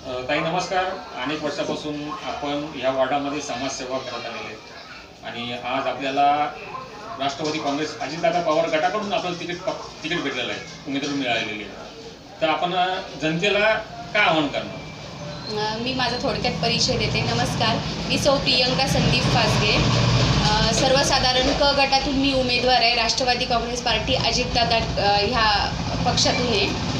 ताई नमस्कार. अनेक वर्षापासून आपण ह्या वॉर्डामध्ये समाजसेवा करत आलेले आहेत आणि आज आपल्याला राष्ट्रवादी काँग्रेस अजितदादा पवार गटाकडून आपल्याला तिकीट भेटलेलं आहे, उमेदवारी मिळालेली आहे. तर आपण जनतेला काय आवाहन करणार? मी माझा थोडक्यात परिचय देते. नमस्कार, मी सौ प्रियंका संदीप फासगे. सर्वसाधारण क गटातून मी उमेदवार आहे. राष्ट्रवादी काँग्रेस पार्टी अजितदादा ह्या पक्षातून आहे.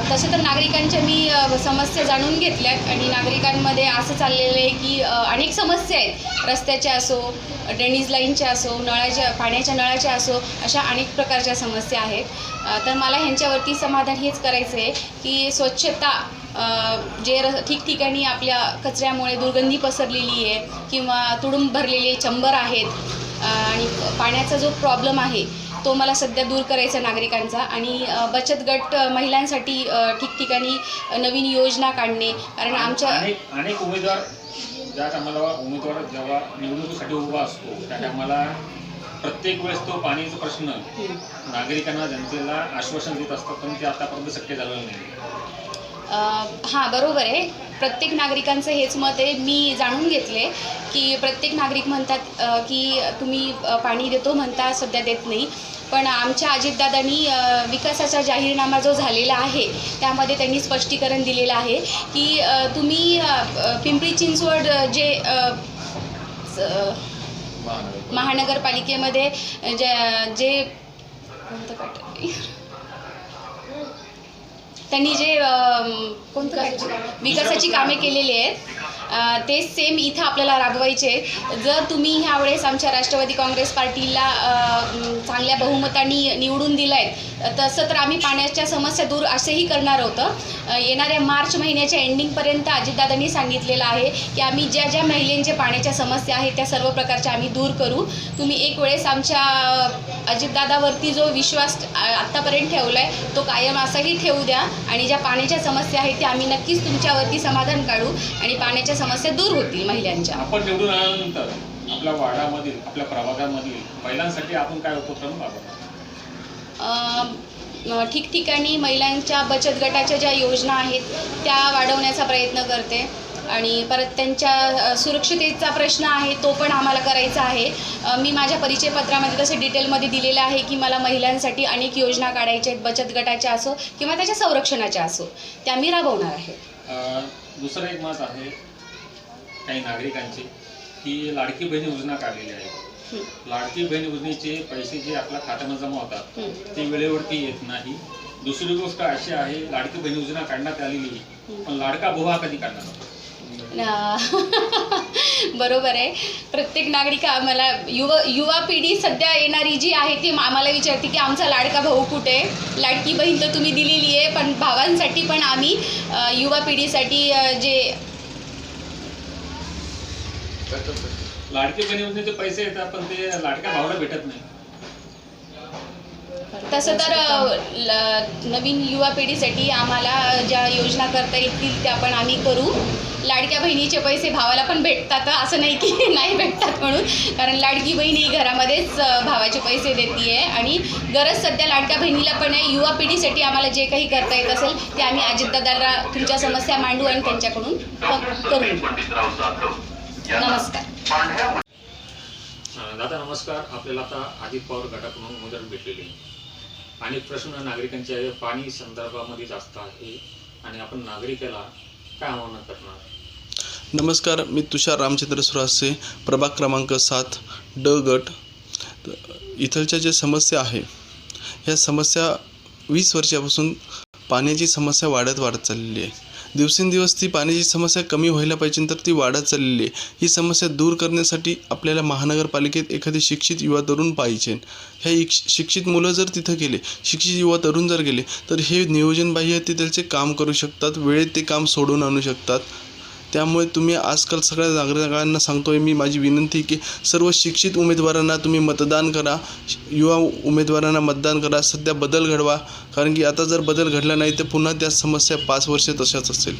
तसं तर नागरिकांच्या मी समस्या जाणून घेतल्यात आणि नागरिकांमध्ये असं चाललेलं आहे की अनेक समस्या आहेत. रस्त्याच्या असो, ड्रेनेज लाईनच्या असो, पाण्याच्या नळाच्या असो, अशा अनेक प्रकारच्या समस्या आहेत. तर मला ह्यांच्यावरती समाधान हेच करायचं आहे की स्वच्छता जे ठिकठिकाणी आपल्या कचऱ्यामुळे दुर्गंधी पसरलेली आहे किंवा तुडुंब भरलेले चंबर आहेत आणि पाण्याचा जो प्रॉब्लेम आहे तो मला सध्या दूर करायचा नागरिकांचा. आणि बचत गट महिलांसाठी ठिकठिकाणी नवीन योजना काढणे. कारण आमच्या अनेक उमेदवार ज्या टायमाला जेव्हा निवडणुकीसाठी उभा असतो त्या टायमाला प्रत्येक वेळेस तो पाण्याचा प्रश्न नागरिकांना जनतेला आश्वासन देत असतात, पण ते आतापर्यंत शक्य झालेलं नाही. हां, बरोबर आहे. प्रत्येक नागरिकांचं हेच मत आहे. मी जाणून घेतले की प्रत्येक नागरिक म्हणतात की तुम्ही पाणी देतो म्हणता, सध्या देत नाही. पण आमच्या अजितदादांनी विकासाचा जाहीरनामा जो झालेला आहे त्यामध्ये त्यांनी स्पष्टीकरण दिलेलं आहे की तुम्ही पिंपरी चिंचवड जे महानगरपालिकेमध्ये जे कोणतं काढलं त्यांनी जे विकासाची कामे केलेली आहेत तेच सेम इथं आपल्याला राबवायचे. जर तुम्ही ह्यावेळेस आमच्या राष्ट्रवादी काँग्रेस पार्टीला चांगल्या बहुमतांनी निवडून दिलं आहे तसं तर आम्ही पाण्याच्या समस्या दूर असेही करणार होतं. येणाऱ्या मार्च महिन्याच्या एंडिंगपर्यंत अजितदादांनी सांगितलेलं आहे की आम्ही ज्या ज्या महिलांच्या पाण्याच्या समस्या आहेत त्या सर्व प्रकारच्या आम्ही दूर करू. तुम्ही एक वेळेस आमच्या अजितदादावरती जो विश्वास आत्तापर्यंत ठेवला आहे तो कायम असाही ठेवू द्या आणि ज्या पाण्याच्या समस्या आहेत त्या आम्ही नक्कीच तुमच्यावरती समाधान काढू आणि पाण्याच्या समस्या दूर होतील महिलांच्या. आपण निवडून आल्यानंतर आपल्या वार्डामधील, आपल्या प्रभागामधील महिलांसाठी आपण काय उपक्रम राबवणार? ठिकठिकाणी महिलांच्या बचत गटाच्या ज्या योजना आहेत त्या वाढवण्याचा प्रयत्न करते आणि परत त्यांच्या सुरक्षिततेचा प्रश्न आहे तो पण आम्हाला करायचा आहे. मी माझ्या परिचयपत्रामध्ये तसे डिटेलमध्ये दिलेलं आहे की मला महिलांसाठी अनेक योजना काढायच्या आहेत, बचत गटाच्या असो किंवा त्याच्या संरक्षणाच्या असो, त्या मी राबवणार आहे. दुसरं एक मत आहे काही नागरिकांचे की लाडकी बहीण योजना काढलेली आहे. लाडकी बहीण योजनेचे पैसे जे आपल्या खात्यामध्ये जमा होतात ते वेळेवरती येत नाही. दुसरी गोष्ट अशी आहे, लाडकी बहीण योजना काढण्यात आलेली पण लाडका भाऊ हा कधी काढणार? बरोबर आहे. प्रत्येक नागरिक आम्हाला युवा पिढी सध्या येणारी जी आहे ती आम्हाला विचारते की आमचा लाडका भाऊ कुठे आहे. लाडकी बहीण तर तुम्ही दिलेली आहे पण भावांसाठी पण आम्ही युवा पिढीसाठी जे लाडकी बहीण योजनेचे पैसे येतात पण ते लाडक्या भावाला भेटत नाही. तसं तर नवीन युवा पिढीसाठी आम्हाला ज्या योजना करता येतील त्या पण आम्ही करू. लाडक्या बहिणीचे पैसे भावाला पण भेटतात, असं नाही की नाही भेटतात म्हणून, कारण लाडकी बहीण ही घरामध्येच भावाचे पैसे देते आहे आणि गरज सध्या लाडक्या बहिणीला पण आहे. युवा पिढीसाठी आम्हाला जे काही करता येत असेल ते आम्ही अजितदादाला तुमच्या समस्या मांडू आणि त्यांच्याकडून करू. नमस्कार. दादा नमस्कार. आपल्याला आता अजित पवार गटाकडून उमेदवारी भेटलेली आहे. अनेक प्रश्न नागरिकांच्या पाणी संदर्भामध्ये जास्त आहे आणि आपण नागरिकाला काय आवाहन करणार? नमस्कार, मी तुषार रामचंद्र सुरासे, प्रभाग क्रमांक 7 ड गट. इथलच्या ज्या समस्या आहे ह्या समस्या 20 वर्षापासून पाण्याची समस्या वाढत चाललेली आहे. दिवसेंदिवस ती पाण्याची समस्या कमी व्हायला पाहिजे तर ती वाढत चाललेली आहे. ही समस्या दूर करण्यासाठी आपल्याला महानगरपालिकेत एखादे शिक्षित युवा तरुण पाहिजे. ह्या शिक्षित मुलं जर तिथं गेले, शिक्षित युवा तरुण जर गेले तर हे नियोजनबाह्य ते त्याचे काम करू शकतात, वेळेत ते काम सोडून आणू शकतात. त्यामुळे तुम्ही आजकाल सगळ्या नागरिकांना सांगतोय मी, माझी विनंती की सर्व शिक्षित उमेदवारांना तुम्ही मतदान करा, युवा उमेदवारांना मतदान करा, सध्या बदल घडवा. कारण की आता जर बदल घडला नाही तर पुन्हा त्या समस्या 5 वर्षे तशाच असेल.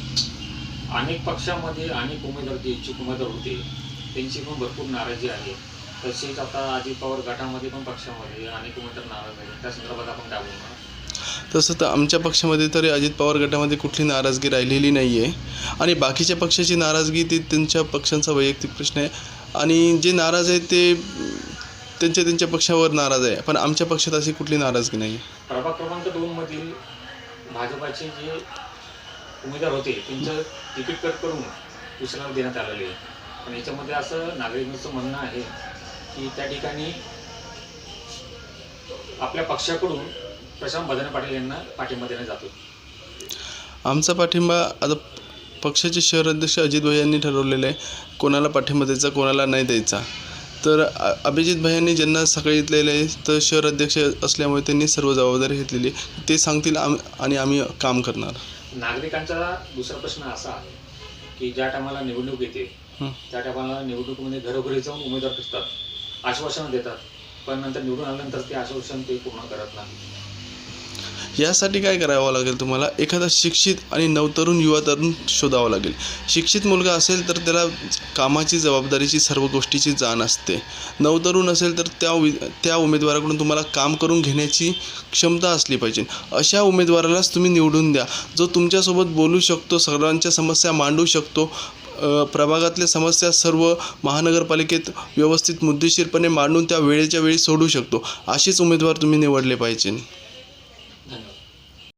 अनेक पक्षामध्ये अनेक उमेदवार जे इच्छुक उमेदवार होते त्यांची पण भरपूर नाराजी आहे. तसेच आता अजित पवार गटामध्ये पण पक्षामध्ये अनेक उमेदवार नाराज आहेत. त्या संदर्भात आपण काय बोलणार? तसं तर आमच्या पक्षामध्ये तरी अजित पवार गटामध्ये कुठली नाराजगी राहिलेली नाही आहे. आणि बाकीच्या पक्षाची नाराजगी ते त्यांच्या पक्षांचा वैयक्तिक प्रश्न आहे आणि जे नाराज आहेत ते त्यांच्या पक्षावर नाराज आहे, पण आमच्या पक्षात अशी कुठली नाराजगी नाही आहे. प्रभाग क्रमांक 2 मधील भाजपाचे जे उमेदवार होते त्यांचं तिकीट कट करून दुसऱ्याला देण्यात आलेले आहे. पण याच्यामध्ये असं नागरिकांचं म्हणणं आहे की त्या ठिकाणी आपल्या पक्षाकडून प्रशांत बदाने पाटील यांना पाठिंबा देण्यात जातो. आमचा पाठिंबा आता पक्षाचे शहर अध्यक्ष अजित भाई यांनी ठरवलेलं आहे कोणाला पाठिंबा द्यायचा कोणाला नाही द्यायचा. तर अभिजित भाईंनी ज्यांना सकाळीतलेलं आहे तर शहर अध्यक्ष असल्यामुळे त्यांनी सर्व जबाबदारी घेतलेली ते सांगतील आणि आम्ही काम करणार. नागरिकांचा दुसरा प्रश्न असा आहे की ज्या टायमाला निवडणूक येते त्या टायमाला निवडणुकीमध्ये घरोघरी जाऊन उमेदवार फिरतात, आश्वासनं देतात, पण नंतर निवडून आल्यानंतर ते आश्वासन ते पूर्ण करत नाही. यासाठी काय करावं लागेल तुम्हाला, एखादा शिक्षित आणि नवतरुण युवा तरुण शोधावा लागेल. शिक्षित मुलगा असेल तर त्याला कामाची जबाबदारीची सर्व गोष्टीची जाण असते. नवतरुण असेल तर त्या उमेदवाराकडून तुम्हाला काम करून घेण्याची क्षमता असली पाहिजे. अशा उमेदवारालाच तुम्ही निवडून द्या जो तुमच्यासोबत बोलू शकतो, सर्वांच्या समस्या मांडू शकतो, प्रभागातल्या समस्या सर्व महानगरपालिकेत व्यवस्थित मुद्देशीरपणे मांडून त्या वेळेच्या वेळी सोडू शकतो. असेच उमेदवार तुम्ही निवडले पाहिजे.